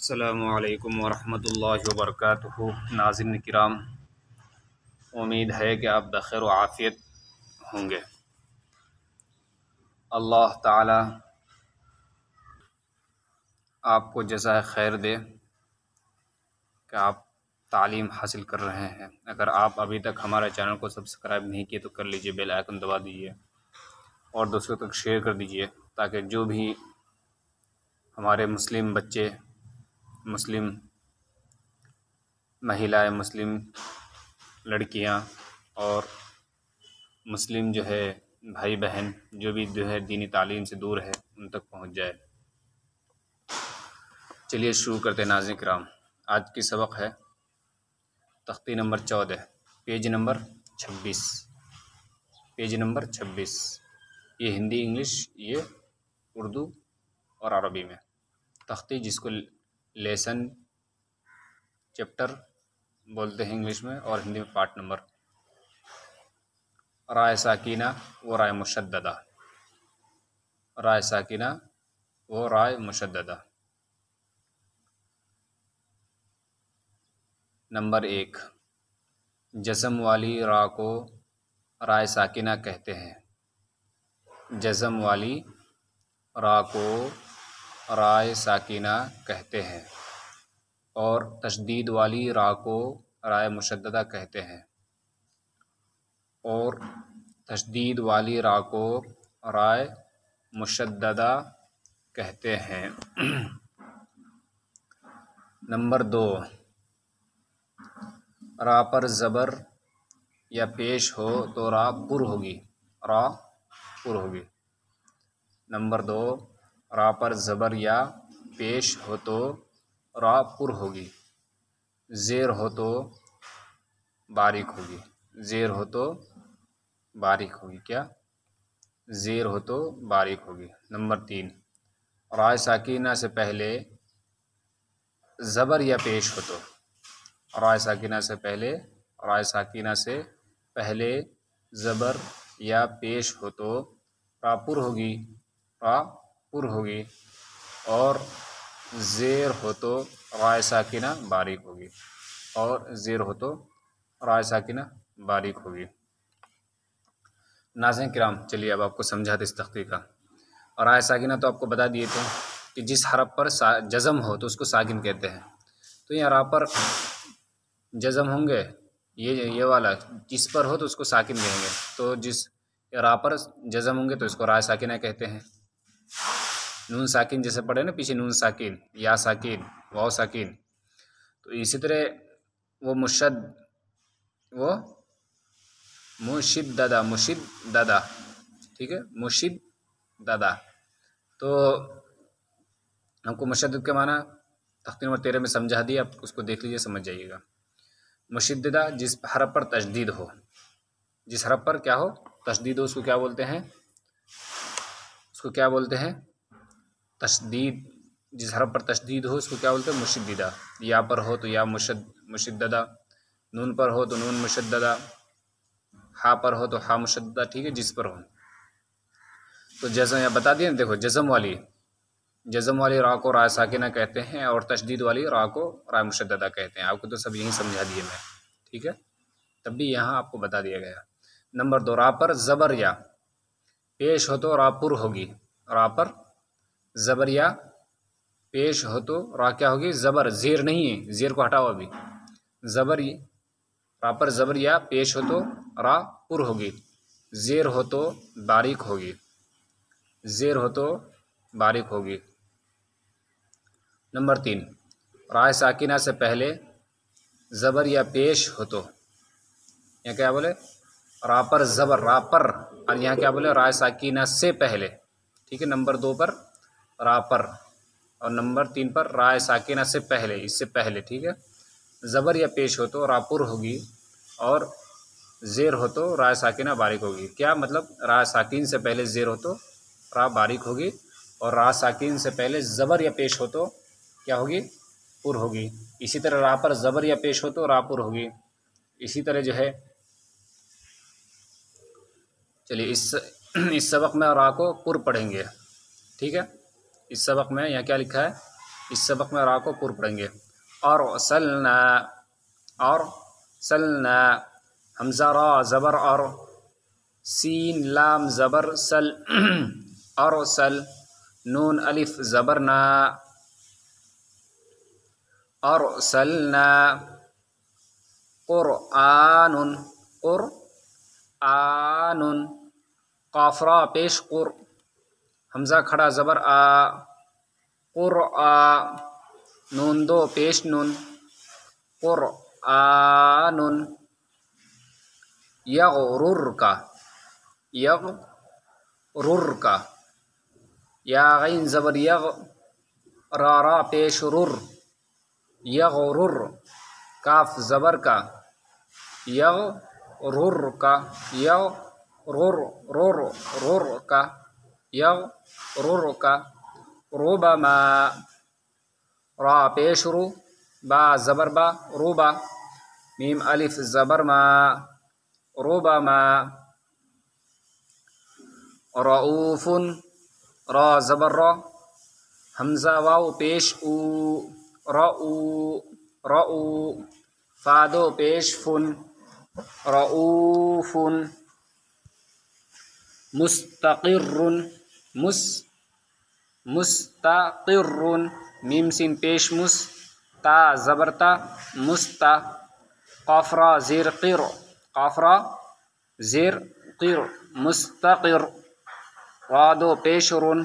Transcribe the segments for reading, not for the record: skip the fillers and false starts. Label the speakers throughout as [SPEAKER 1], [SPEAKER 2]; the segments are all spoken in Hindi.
[SPEAKER 1] अस्सलामुअलैकुम वरहमतुल्लाहि वबरकातुहू। नाज़रीन किराम, उम्मीद है कि आप बख़ैर व आफ़ियत होंगे। अल्लाह ताला आपको जज़ाए खैर दे कि आप तालीम हासिल कर रहे हैं। अगर आप अभी तक हमारे चैनल को सब्सक्राइब नहीं किए तो कर लीजिए, बेल आइकन दबा दीजिए और दोस्तों तक शेयर कर दीजिए ताकि जो भी हमारे मुस्लिम बच्चे, मुस्लिम महिलाएं, मुस्लिम लड़कियां और मुस्लिम जो है भाई बहन जो भी जो है दीनी तालीम से दूर है उन तक पहुंच जाए। चलिए शुरू करते हैं नाज़रीन किराम। आज की सबक है तख्ती number 14, page number 26। Page number 26 ये हिंदी, इंग्लिश, ये उर्दू और अरबी में। तख्ती जिसको लेसन, चैप्टर बोलते हैं इंग्लिश में, और हिंदी में पार्ट नंबर। राय साकिना व राय मुशद्ददा। राय साकिना व राय मुशद्ददा। नंबर 1, जज़म वाली रा को राय साकिना कहते हैं। जज़म वाली रा को राय साकिना कहते हैं और तशदीद वाली रा को राय मुशद्ददा कहते हैं। और तशदीद वाली रा को राय मुशद्ददा कहते हैं। नंबर 2, रा पर ज़बर या पेश हो तो रा पुर होगी। रा पुर होगी। नंबर 2, रा पर ज़बर या पेश हो तो रा पुर होगी। ज़ेर हो तो बारीक होगी। ज़ेर हो तो बारीक होगी। क्या? ज़ेर हो तो बारीक होगी। नंबर 3, राय साकिना से पहले ज़बर या पेश हो तो। राय साकिना से पहले, राय साकिना से पहले ज़बर या पेश हो तो रा पुर होगी। रा पुर होगी। और ज़ेर हो तो राय साकिना बारीक होगी। और ज़ेर हो तो राय साकिना बारीक होगी। नाज़रीन किराम, चलिए अब आपको समझाते इस तख्ती का। राय साकिना तो आपको बता दिए थे कि जिस हरफ पर जज़म हो तो उसको साकिन कहते हैं। तो यहाँ रा पर जज़म होंगे, ये वाला जिस पर हो तो उसको साकिन कहेंगे। तो जिस रा पर जज़म होंगे तो इसको राय साकिना कहते हैं। नून साकिन जैसे पढ़े ना पीछे, नून साकिन, या साकिन, वाव साकिन, तो इसी तरह वो मुशिद्ददा, मुशिद्ददा, ठीक है, मुशिद्ददा। तो हमको मुशद्दद के माना तख्ती नंबर 13 में समझा दिया, आप उसको देख लीजिए, समझ जाइएगा। मुशिद्ददा जिस हरफ पर तशदीद हो, जिस हरफ पर क्या हो, तशदीद हो, उसको क्या बोलते हैं? उसको क्या बोलते हैं? तशदीद। जिस हरफ पर तशदीद हो उसको क्या बोलते हैं? मुशद्दिदा। या पर हो तो या मुशद्ददा, नून पर हो तो नून मुशद्ददा, हा पर हो तो हा मुशद्ददा, ठीक है, जिस पर हो। तो जज़म या बता दिए ना, देखो, जज़म वाली रा को राय साकिना कहते हैं और तशदीद वाली रा को राय मुशद्ददा कहते हैं। आपको तो सब यही समझा दिए मैं, ठीक है, तब भी यहाँ आपको बता दिया गया। नंबर 2, रा पर ज़बर या पेश हो तो रा पुर होगी। रा पर ज़बर या पेश हो तो रा क्या होगी? ज़बर। ज़ेर नहीं है, ज़ेर को हटाओ अभी। ज़बर, रा पर ज़बर या पेश हो तो रा पुर होगी। ज़ेर हो तो बारीक होगी। ज़ेर हो तो बारीक होगी। नंबर 3, राय साकिना से पहले ज़बर या पेश हो तो, यहाँ क्या बोले? रा पर ज़बर, रा पर, और यहाँ क्या बोले? राय साकिना से पहले, ठीक है। नंबर 2 पर रा पर और नंबर 3 पर राय साकिना से पहले, इससे पहले, ठीक है। ज़बर या पेश हो तो रा पुर होगी और ज़ेर हो तो राय साकिना बारीक होगी। क्या मतलब? रा साकिन से पहले ज़ेर हो तो रा बारीक होगी और रा साकिन से पहले ज़बर या पेश हो तो क्या होगी? पुर होगी। इसी तरह रा पर ज़बर या पेश हो तो रा पुर होगी। इसी तरह जो है, चलिए इस सबक में रा को पुर पढ़ेंगे, ठीक है। इस सबक में यहाँ क्या लिखा है? इस सबक में रा को पूर्व पढ़ेंगे। और सलना, और सलना, हमज़ा रा ज़बर और, सीन लाम ज़बर सल, और सल, नून अलिफ ज़बर ना, और सलना, क़ुरआनुन, क़ुरआनुन, क़ाफ़रा पेश क़ुर, हमज़ा खड़ा ज़बर आ, क़ुरआ, नून दो पेश नून, क़ुरआनुन, यग़रुरका, यग़रुरका, या गैन ज़बर यग, रा रा पेश रुर, यग़रुर, काफ ज़बर का, यग़रुरका, यग़रुरका, यग़रुरका, रुबमा, रा पेश रु, बा ज़बर बा, रुबा, मीम अलिफ ज़बर मा, रुबमा, रऊफ़ुन, रा ज़बर रा, हमज़ा वाव पेश ऊ, रऊ, रऊ, फ़ादो पेश फुन, रऊफ़ुन, मुस्तक़िर्रुन, मुस्तक़िर्रुन, मीम सिन पेश मुस, ता ज़बरता, मुस्ता, क़ाफ़रा ज़ेर क़िर, क़ाफ़रा ज़ेर क़िर, मुस्तक़िर, रादो पेश रुन,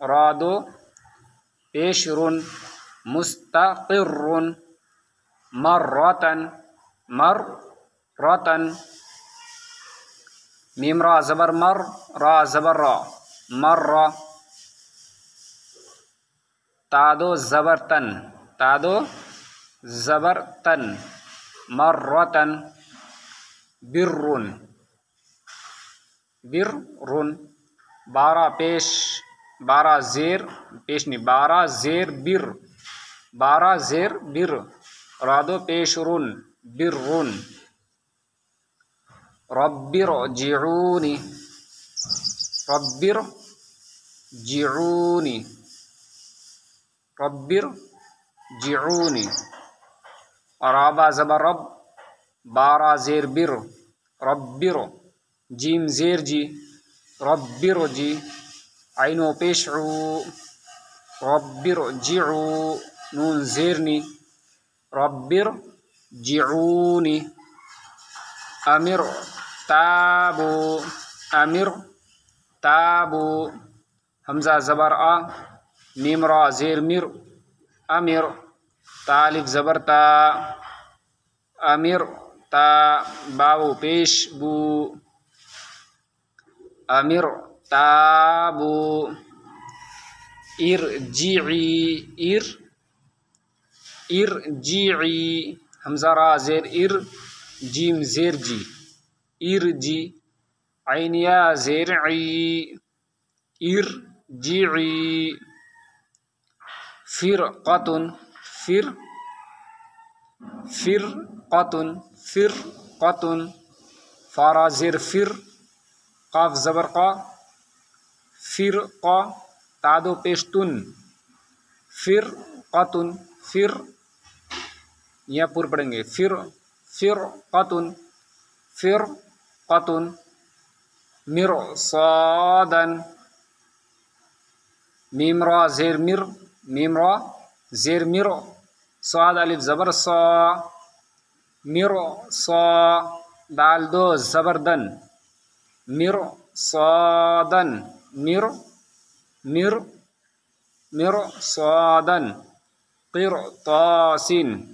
[SPEAKER 1] रादो पेश रुन, मुस्तक़िर्रुन, मर्रतन, मर्रतन, मीम रा ज़बर मर, रा ज़बर रा, मर्रा, तादो ज़बर तन, तादो ज़बर तन, मर्रतन, बिर्रुन, बिर्रुन, बारा पेश, बारा ज़ेर पेश नहीं, बारा ज़ेर बिर, बारा ज़ेर बिर, रादो पेश रुन, बिर्रुन, रब्बिरजिऊनी, रब्बिरजिऊनी, रब्बिरजिऊनी, राबा ज़बर रब, बारा ज़ेर बिर, रब्बिर, जीम ज़ेर जी, रब्बिरजी, आइनो पेश ऊ, रब्बिरजिऊ, नून ज़ेरनी, रब्बिरजिऊनी, अमिर ताबू, अमिर ताबू, हमज़ा ज़बर आ, मीम रा ज़ेर मिर, अमिर, तालिफ ज़बर ता, अमिर ता, बावू पेश बू, अमिर ताबू, इरजिई, इरजिई, हमज़ा रा ज़ेर इर, जीम ज़ेर जी, इरजी, ऐन या ज़ेर ई, इरजिई, फ़िरक़तुन, फ़िरक़तुन, फ़िरक़तुन, फ़ारा ज़ेर फ़िर, क़ाफ ज़बर क़ा, फ़िरक़ा, तादो पेश्तुन, फ़िरक़तुन, फ़िर, यहाँ पूर्व पढ़ेंगे, फ़िरक़तुन, फ़िरक़तुन, मिरसादन, मीम रा ज़ेर मिर, मीम रा ज़ेर मिर, साद अलिफ ज़बर सा, मिर सा, दाल दो ज़बर दन, मिर सादन, मिर, मिर, मिर सादन, क़िरतासिन,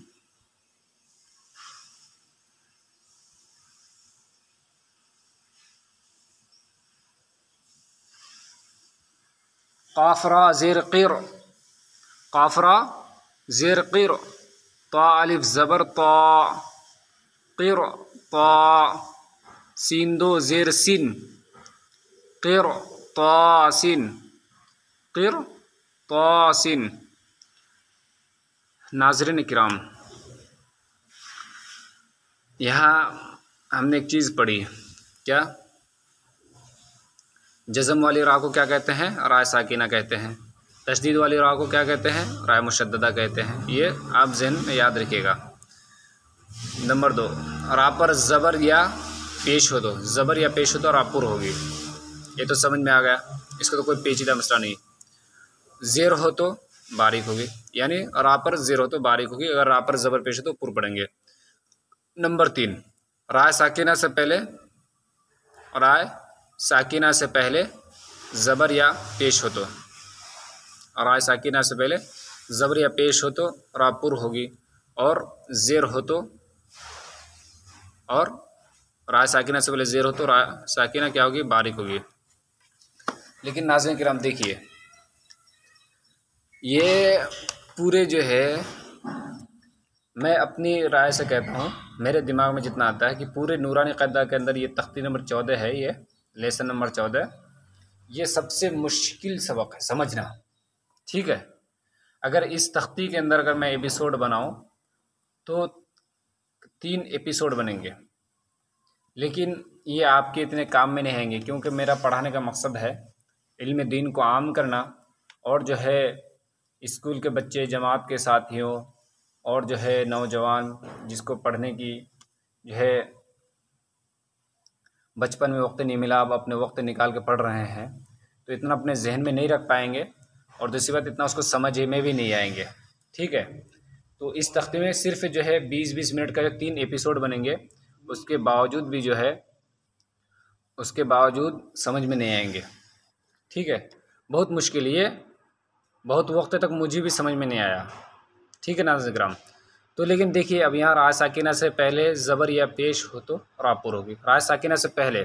[SPEAKER 1] क़ाफ़रा ज़ेर क़िर, क़ाफ़रा ज़ेर क़िर, ता अलिफ ज़बर ता, क़िर ता, सीन दो ज़ेर सिन, क़िर तासिन, क़िर तासिन। नाज़रीन किराम, यहाँ हमने एक चीज़ पढ़ी, क्या? जज़म वाली रा को क्या कहते हैं? रा साकिना कहते हैं। तशदीद वाली रा को क्या कहते हैं? रा मुशद्ददा कहते हैं। ये आप ज़हन में याद रखिएगा। नंबर 2, रा पर ज़बर या पेश हो तो, ज़बर या पेश हो तो रा पुर होगी। ये तो समझ में आ गया, इसका तो कोई पेचीदा मसला नहीं। ज़ेर हो तो बारीक होगी, यानी रा पर ज़ेर हो तो बारीक होगी, अगर रा पर ज़बर पेश हो तो पुर पढ़ेंगे। नंबर 3, रा साकिना से पहले, रा साकिना से पहले ज़बर या पेश हो तो, रा साकिना से पहले ज़बर या पेश हो तो रा पुर होगी, और ज़ेर हो तो, और रा साकिना से पहले ज़ेर हो तो रा साकिना क्या होगी? बारीक होगी। लेकिन नाज़रीन किराम देखिए, ये पूरे जो है, मैं अपनी राय से कहता हूँ, मेरे दिमाग में जितना आता है कि पूरे नूरानी क़ायदा के अंदर ये तख्ती नंबर 14 है, ये लेसन नंबर 14, ये सबसे मुश्किल सबक है समझना। ठीक है, अगर इस तख्ती के अंदर अगर मैं एपिसोड बनाऊँ तो 3 एपिसोड बनेंगे, लेकिन ये आपके इतने काम में नहीं आएंगे, क्योंकि मेरा पढ़ाने का मकसद है इल्म दीन को आम करना, और जो है स्कूल के बच्चे, जमात के साथियों, और जो है नौजवान जिसको पढ़ने की जो है बचपन में वक्त नहीं मिला, अब अपने वक्त निकाल के पढ़ रहे हैं, तो इतना अपने जहन में नहीं रख पाएंगे, और दूसरी बात इतना उसको समझ में भी नहीं आएंगे। ठीक है, तो इस तख्ते में सिर्फ जो है 20-20 मिनट का जो 3 एपिसोड बनेंगे, उसके बावजूद भी जो है, उसके बावजूद समझ में नहीं आएंगे। ठीक है, बहुत मुश्किल, ये बहुत वक्त तक मुझे भी समझ में नहीं आया। ठीक है नाज़रीन किराम, तो लेकिन देखिए अब यहाँ रा साकिना से पहले ज़बर या पेश हो तो रा पुर होगी, रा साकिना से पहले,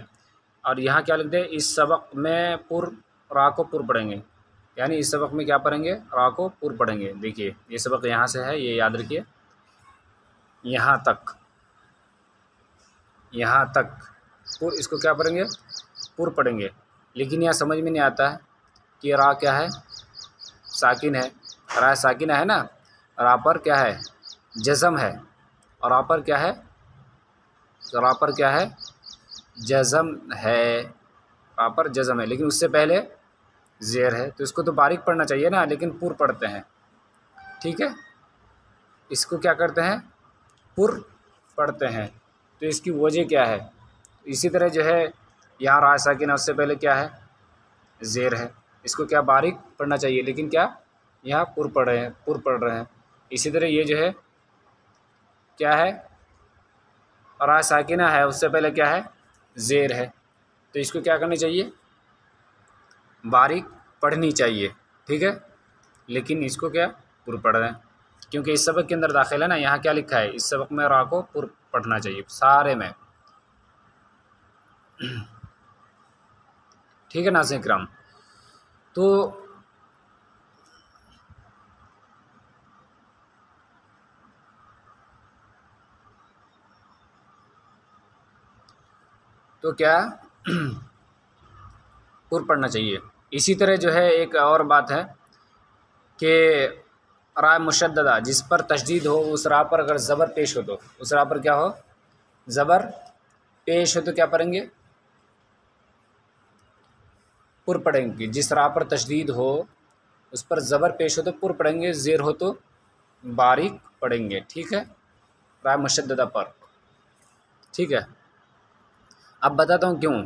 [SPEAKER 1] और यहाँ क्या लिख दे? इस सबक में पुर, रा को पुर पढ़ेंगे, यानी इस सबक में क्या पढ़ेंगे? रा को पुर पढ़ेंगे। देखिए ये सबक यहाँ से है, ये याद रखिए, यहाँ तक, यहाँ तक पुर, इसको क्या पढ़ेंगे? पुर पढ़ेंगे। लेकिन यहाँ समझ में नहीं आता है कि रा क्या है? साकिन है, रा साकिना है ना, रा पर क्या है? जज़म है, और रा पर क्या है? रा पर क्या है? जज़म है, रा पर जज़म है, लेकिन उससे पहले ज़ेर है, तो इसको तो बारीक पढ़ना चाहिए ना, लेकिन पुर पढ़ते हैं। ठीक है, इसको क्या करते हैं? पुर पढ़ते हैं। तो इसकी वजह क्या है? इसी तरह जो है यहाँ रा साकिना, उससे पहले क्या है? ज़ेर है, इसको क्या बारीक पढ़ना चाहिए, लेकिन क्या यहाँ पुर पढ़ रहे हैं, पुर पढ़ रहे हैं। इसी तरह ये जो है क्या है? रा साकिना है, उससे पहले क्या है? ज़ेर है, तो इसको क्या करनी चाहिए? बारीक पढ़नी चाहिए। ठीक है, लेकिन इसको क्या पुर पढ़ रहे हैं, क्योंकि इस सबक के अंदर दाखिल है ना, यहाँ क्या लिखा है? इस सबक में रा को पुर पढ़ना चाहिए सारे में। ठीक है नाज़रीन किराम, तो क्या पुर पढ़ना चाहिए। इसी तरह जो है एक और बात है कि रा मुशद्ददा, जिस पर तशदीद हो, उस रा पर अगर ज़बर पेश हो तो, उस रा पर क्या हो? ज़बर पेश हो तो क्या पढ़ेंगे? पुर पढ़ेंगे। जिस रा पर तशदीद हो उस पर ज़बर पेश हो तो पुर पढ़ेंगे, ज़ेर हो तो बारीक पढ़ेंगे। ठीक है, रा मुशद्ददा पर। ठीक है, अब बताता हूँ क्यों।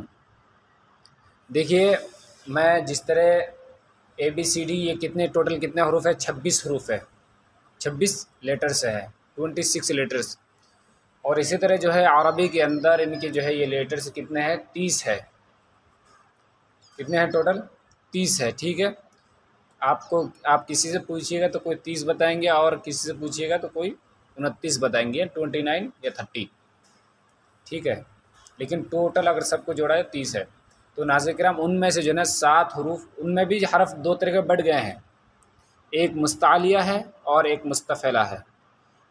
[SPEAKER 1] देखिए मैं जिस तरह ABCD, ये कितने टोटल कितने हरूफ है? 26 हरूफ है, 26 लेटर्स है, 26 लेटर्स। और इसी तरह जो है अरबी के अंदर इनके जो है ये लेटर्स कितने हैं? 30 है। कितने हैं टोटल? 30 है। ठीक है, आप किसी से पूछिएगा तो कोई 30 बताएंगे, और किसी से पूछिएगा तो कोई 29 बताएंगे, 29 या 30। ठीक है, लेकिन टोटल अगर सबको जोड़ा है 30 है। तो नाज़रीन किराम, उनमें से जो है ना 7 हरूफ, उनमें भी हरफ 2 तरह के बढ़ गए हैं, एक मुस्तालिया है और एक मुस्तफ़ेला है।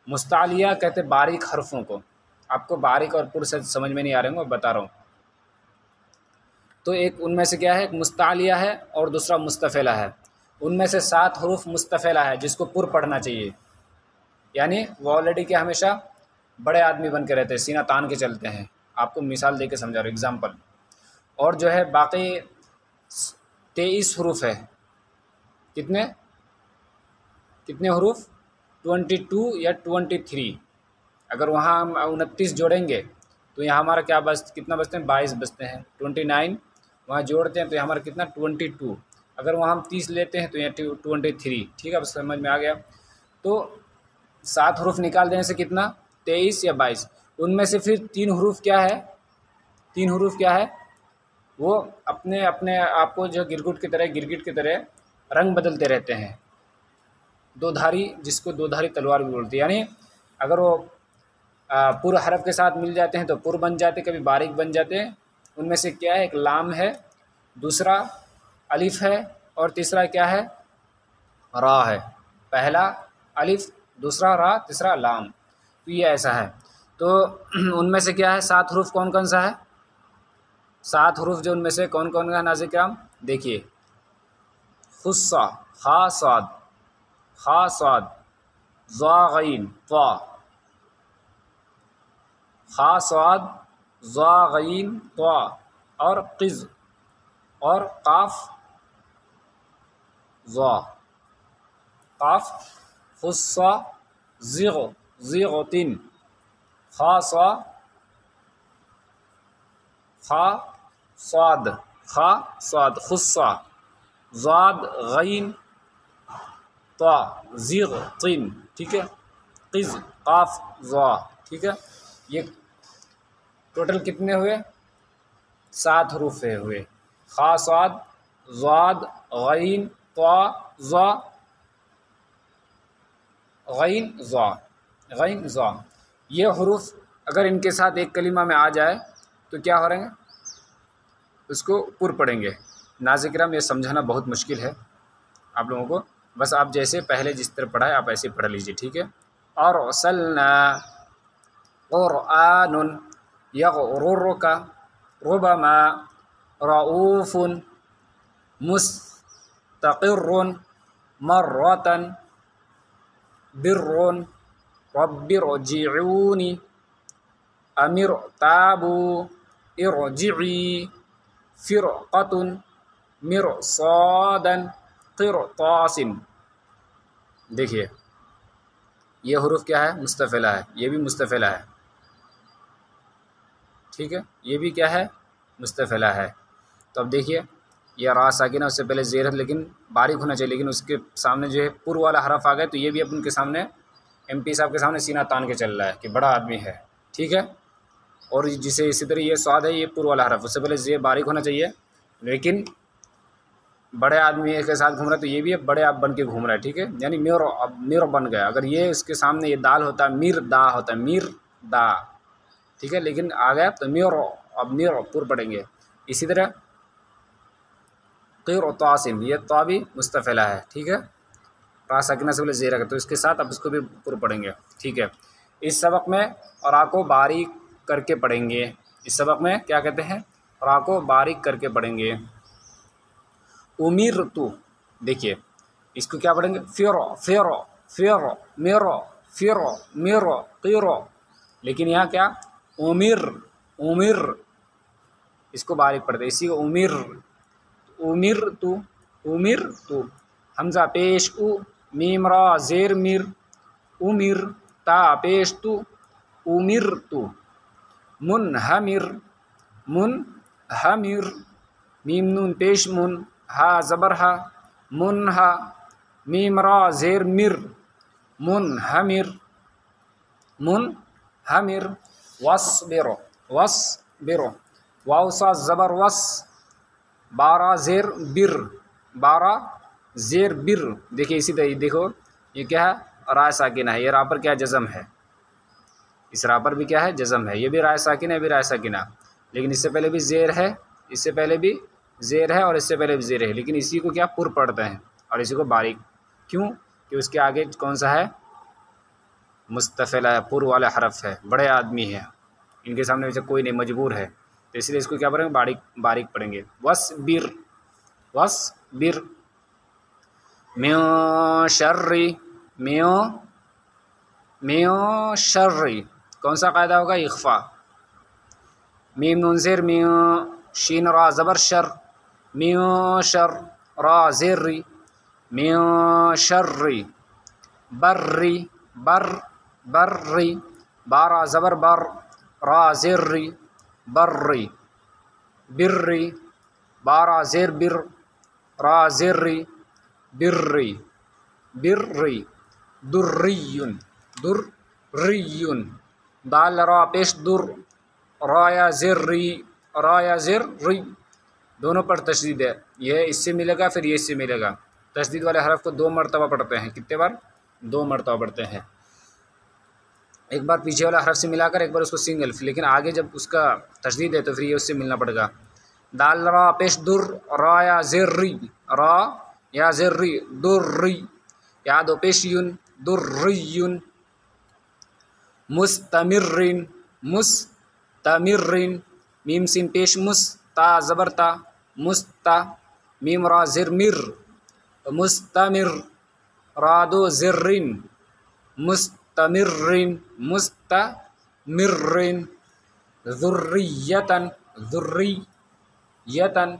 [SPEAKER 1] मुस्तालिया कहते बारीक हरफों को, आपको बारीक और पुर से समझ में नहीं आ रहे होंगे, बता रहा हूँ। तो एक उनमें से क्या है? एक मुस्तालिया है और दूसरा मुस्तफ़ेला है। उनमें से 7 हरूफ मुस्तफ़ेला है, जिसको पुर पढ़ना चाहिए, यानी वो ऑलरेडी क्या हमेशा बड़े आदमी बन के रहते हैं, सीना तान के चलते हैं। आपको मिसाल दे के समझा रहा हूँ, एग्ज़ाम्पल। और जो है बाकी 23 हरूफ है, कितने कितने हरूफ 22 या 23। अगर वहाँ हम 29 जोड़ेंगे तो यहाँ हमारा क्या कितना बचते हैं 22 बचते हैं। 29 वहाँ जोड़ते हैं तो यहाँ हमारा कितना 22। अगर वहाँ हम 30 लेते हैं तो यहाँ 23। ठीक है, अब समझ में आ गया। तो 7 हरूफ निकाल देने से कितना 23 या 22। उनमें से फिर 3 हरूफ क्या है, 3 हरूफ क्या है, वो अपने अपने आपको जो गिरगिट की तरह रंग बदलते रहते हैं। दोधारी, जिसको दोधारी तलवार भी बोलते हैं, यानी अगर वो पूरा हरफ के साथ मिल जाते हैं तो पुर बन जाते, कभी बारीक बन जाते हैं। उनमें से क्या है, एक लाम है, दूसरा अलिफ है और तीसरा क्या है रा है। पहला अलिफ, दूसरा रा, तीसरा लाम। तो ये ऐसा है। तो उनमें से क्या है 7 हरूफ कौन कौन सा है, 7 हरूफ जो उनमें से कौन कौन का नाज़िर किराम देखिए। खुस्सा, खा साद, खा साद, ज़ा गईन ता, खा साद ज़ा गईन ता, और क़िज़, और काफ ज़ा, काफ खुस्सा ज़िग़ ज़िग़तिन, खासा खा साद, खा साद खुस्सा, ज़ाद गईन ता, ज़िग़ तिन। ठीक है, क़िज़ काफ ज़ा। ठीक है, ये टोटल कितने हुए 7 हरूफ हुए। खा साद ज़ाद गईन ता ज़ा, गईन ज़ा, गईन ज़ा। ये हरूफ अगर इनके साथ एक कलिमा में आ जाए तो क्या हो रहेंगे, उसको पुर पढ़ेंगे। नाज़िर किराम ये समझाना बहुत मुश्किल है आप लोगों को, बस आप जैसे पहले जिस तरह पढ़ा है आप ऐसे पढ़ लीजिए। ठीक है, और अरसलना क़ुरआनुन यग़रुरुका रुबमा रऊफ़ुन मुस्तक़िर्रुन मर्रतन बिर्रुन रब्बिरजिऊनी अमिर ताबू इरजिई फ़िरक़तुन मिरसादन क़िरतासिन। देखिए ये हरूफ क्या है, मुस्तफ़िला है, ये भी मुस्तफ़िला है। ठीक है, ये भी क्या है, मुस्तफ़िला है। तो अब देखिए ये रा साकिना, उससे पहले ज़ेर है लेकिन बारीक होना चाहिए, लेकिन उसके सामने जो है पुर वाला हरफ आ गया तो ये भी अपन के सामने MP साहब के सामने सीना तान के चल रहा है कि बड़ा आदमी है। ठीक है, और जिसे इसी तरह ये स्वाद है, ये पुर वाला हरफ, उससे पहले ज़ेर बारीक होना चाहिए, लेकिन बड़े आदमी के साथ घूम रहा है तो ये भी अब बड़े आप बन के घूम रहा है। ठीक है, यानी मिर, अब मिर बन गया। अगर ये इसके सामने ये दाल होता है, मीर दा होता है, मीर दा। ठीक है, लेकिन आ गया तो मिर, अब मिर पुर पढ़ेंगे। इसी तरह क़िरतासिन, ये तो भी मुस्तफ़िला है। ठीक है, रा साकिना से पहले ज़ेर है तो इसके साथ अब इसको भी पुर पढ़ेंगे। ठीक है, इस सबक में रा को बारीक करके पढ़ेंगे। इस सबक में क्या कहते हैं, रा को बारीक करके पढ़ेंगे। उमिरतु, देखिए इसको क्या पढ़ेंगे, फ़िरो फ़िरो फ़िरो मिरो फ़िरो मिरो क़िरो, लेकिन यहाँ क्या उमिर, उमिर, इसको बारीक पढ़ते हैं। इसी को उमिर, उमिरतु, उमिरतु, हमज़ा पेश उ, मीम रा ज़ेर मिर, उमिर, ता पेश तु, उमिरतु। मुनहमिर, मुनहमिर, मीम नून पेश मुन, हा ज़बर हा, मुनहा, मीम रा ज़ेर मिर, मुनहमिर, मुनहमिर। वस्बिरो, वस्बिरो, वाव सा ज़बर वस, बारा ज़ेर बिर, बारा ज़ेर बिर। देखिए इसी तरह देखो ये क्या है, रा साकिना है, ये रा पर क्या जज़म है, इस रा पर भी क्या है जज़म है। ये भी रा साकिना है, भी रा साकिना, लेकिन इससे पहले भी ज़ेर है, इससे पहले भी ज़ेर है और इससे पहले भी ज़ेर है, लेकिन इसी को क्या पुर पढ़ते हैं और इसी को बारीक। क्यों कि उसके आगे कौन सा है, मुस्तफ़िला है, पुर वाला हरफ है, बड़े आदमी है, इनके सामने वैसे कोई नहीं, मजबूर है, तो इसलिए इसको क्या पढ़ेंगे, बारीक बारीक पढ़ेंगे। वस्बिर, वस्बिर, मिन शर्रि, मिन शर्रि, कौन सा कायदा होगा, इख्फा। मीम नून ज़ेर मिन, शीन रा ज़बर शर, मिन शर, रा ज़ेर री, मिन शर्रि बर्री बर बर्री बारा ज़बर बर रा ज़िर्री बर्री बिर्री बारा ज़िर बिर रा ज़िर्री बिर्री बिर्री दुर्रियुन दुर्रियुन दाल रा पेश दुर राया ज़िर्री दोनों पर तशदीद है। यह इससे मिलेगा फिर ये इससे मिलेगा। तशदीद वाले हरफ को 2 मरतबा पढ़ते हैं। कितने बार? 2 मरतबा पढ़ते हैं। एक बार पीछे वाला हरफ से मिलाकर, एक बार उसको सिंगल, लेकिन आगे जब उसका तशदीद है तो फिर ये उससे मिलना पड़ेगा। दाल रा पेश दुर राया ज़िर्री रा या ज़िर्री दुर्री या दो पेश युन दुर्रियुन मुस्तमिर्रिन मुस्तमिर्रिन मीम सिन पेश मुस्ता ज़बरता मुस्ता मीम रा ज़िर मिर मुस्तमिर रादो ज़िर्रिन मुस्तमिर्रिन मुस्तमिर्रिन ज़ुर्रियतन ज़ुर्रियतन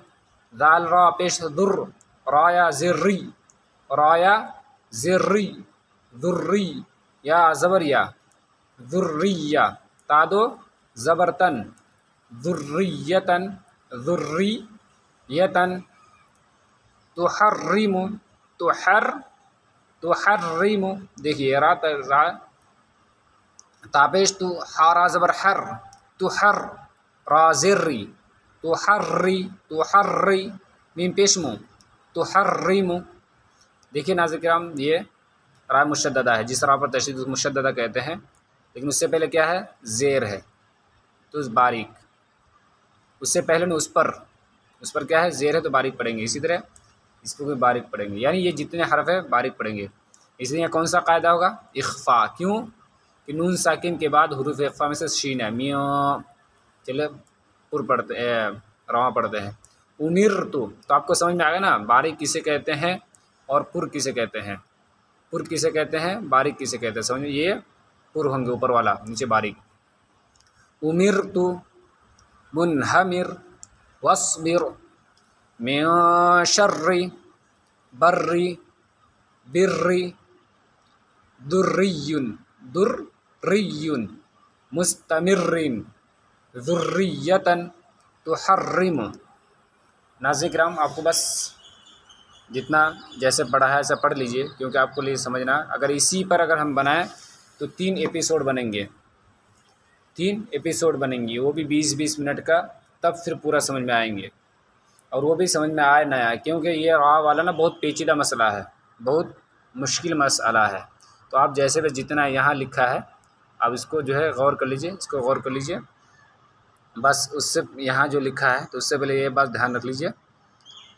[SPEAKER 1] दाल रा पेश दुर राया ज़िर्री ज़ुर्री या ज़बरिया ज़ुर्रिया तादो ज़बरतन ज़ुर्रियतन ज़ुर्रियतन तुहर्रिमु तुहर्रिमु देखिए रा तापेश तु हारा ज़बर हर तुहर रा ज़िर्री तुहर्री मीम पेश मु तुहर्रिमु। देखिए नाज़िर किराम, ये रा मुशद्ददा है। जिस रा पर तशदीद मुशद्ददा कहते हैं, लेकिन उससे पहले क्या है? ज़ेर है, तो उस बारीक, उससे पहले में उस पर क्या है? ज़ेर है तो बारीक पढ़ेंगे। इसी तरह इसको भी बारीक पढ़ेंगे, यानी ये जितने हरफ है बारीक पढ़ेंगे। इसलिए कौन सा कायदा होगा? इख्फा। क्यों? कि नून साकिन के बाद हुरूफ इख्फा में से शीन है। मिया चले पुर पढ़ते रवा पढ़ते हैं। उमिर तो आपको समझ में आ गया ना, बारीक किसे कहते हैं और पुर किसे कहते हैं। पुर किसे कहते हैं, बारीक किसे कहते हैं, समझ में? ये पुर होंगे ऊपर वाला, नीचे बारीक। उमिर तो मुनहमिर वस्बिर मिन शर्रि बर्री बिर्री दुर्रियुन मुस्तमिर्रिन ज़ुर्रियतन तुहर्रिमु। नाज़िर किराम, आपको बस जितना जैसे पढ़ा है ऐसा पढ़ लीजिए, क्योंकि आपको लिए समझना, अगर इसी पर अगर हम बनाएं तो 3 एपिसोड बनेंगे, 3 एपिसोड बनेंगे, वो भी 20-20 मिनट का, तब फिर पूरा समझ में आएंगे। और वो भी समझ में आए ना आए, क्योंकि ये रा वाला ना बहुत पेचीदा मसला है, बहुत मुश्किल मसला है। तो आप जैसे भी जितना यहाँ लिखा है, आप इसको जो है गौर कर लीजिए, इसको गौर कर लीजिए बस। उससे यहाँ जो लिखा है, तो उससे पहले ये बात ध्यान रख लीजिए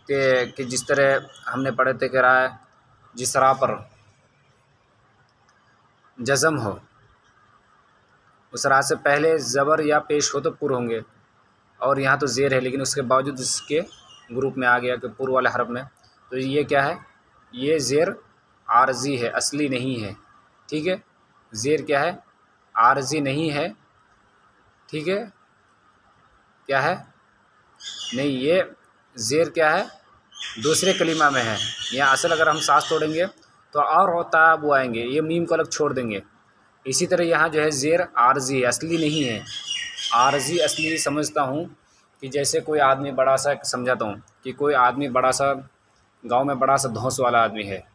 [SPEAKER 1] कि जिस तरह हमने पढ़े थे कि रा जिस रा पर जज़म हो, उस रा से पहले ज़बर या पेश हो तो पुर होंगे, और यहाँ तो ज़ेर है, लेकिन उसके बावजूद इसके ग्रुप में आ गया कि पुर वाले हरफ में। तो ये क्या है? ये ज़ेर आर्जी है, असली नहीं है। ठीक है, ज़ेर क्या है? आर्जी नहीं है। ठीक है, क्या है? नहीं, ये ज़ेर क्या है? दूसरे कलीमा में है। यहाँ असल अगर हम सांस तोड़ेंगे तो और होता वो आएंगे, ये मीम को अलग छोड़ देंगे। इसी तरह यहाँ जो है ज़ेर आर्जी है, असली नहीं है। आर्जी असली समझता हूँ कि जैसे कोई आदमी बड़ा सा, समझाता हूँ कि कोई आदमी बड़ा सा गांव में बड़ा सा धौंस वाला आदमी है,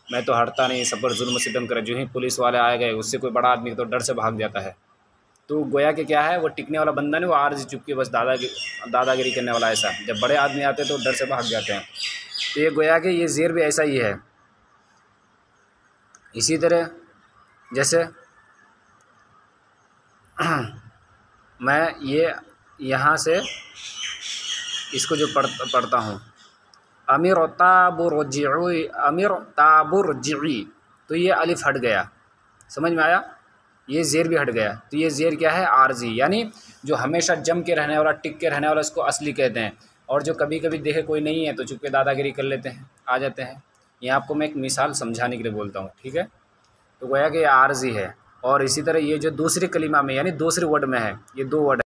[SPEAKER 1] मैं तो हटता नहीं, सब पर जुल्म सितम करे, जो ही पुलिस वाले आए गए उससे कोई बड़ा आदमी तो डर से भाग जाता है। तो गोया कि क्या है, वो टिकने वाला बंदा नहीं, वो आर्जी चुपके बस दादागिरी करने वाला। ऐसा जब बड़े आदमी आते हैं तो डर से भाग जाते हैं। तो ये गोया कि ये ज़ेर भी ऐसा ही है। इसी तरह जैसे मैं ये यहाँ से इसको जो पढ़ता हूँ, अमीर ताबुरजिई, तो ये अलिफ हट गया, समझ में आया? ये ज़ेर भी हट गया। तो ये ज़ेर क्या है? आर्जी, यानी जो हमेशा जम के रहने वाला, टिक के रहने वाला, उसको असली कहते हैं। और जो कभी कभी देखे कोई नहीं है तो चुपके दादागिरी कर लेते हैं, आ जाते हैं। ये आपको मैं एक मिसाल समझाने के लिए बोलता हूँ। ठीक है, तो गोया कि ये आर्जी है। और इसी तरह ये जो दूसरे कलीमा में, यानी दूसरे वर्ड में है, ये 2 वर्ड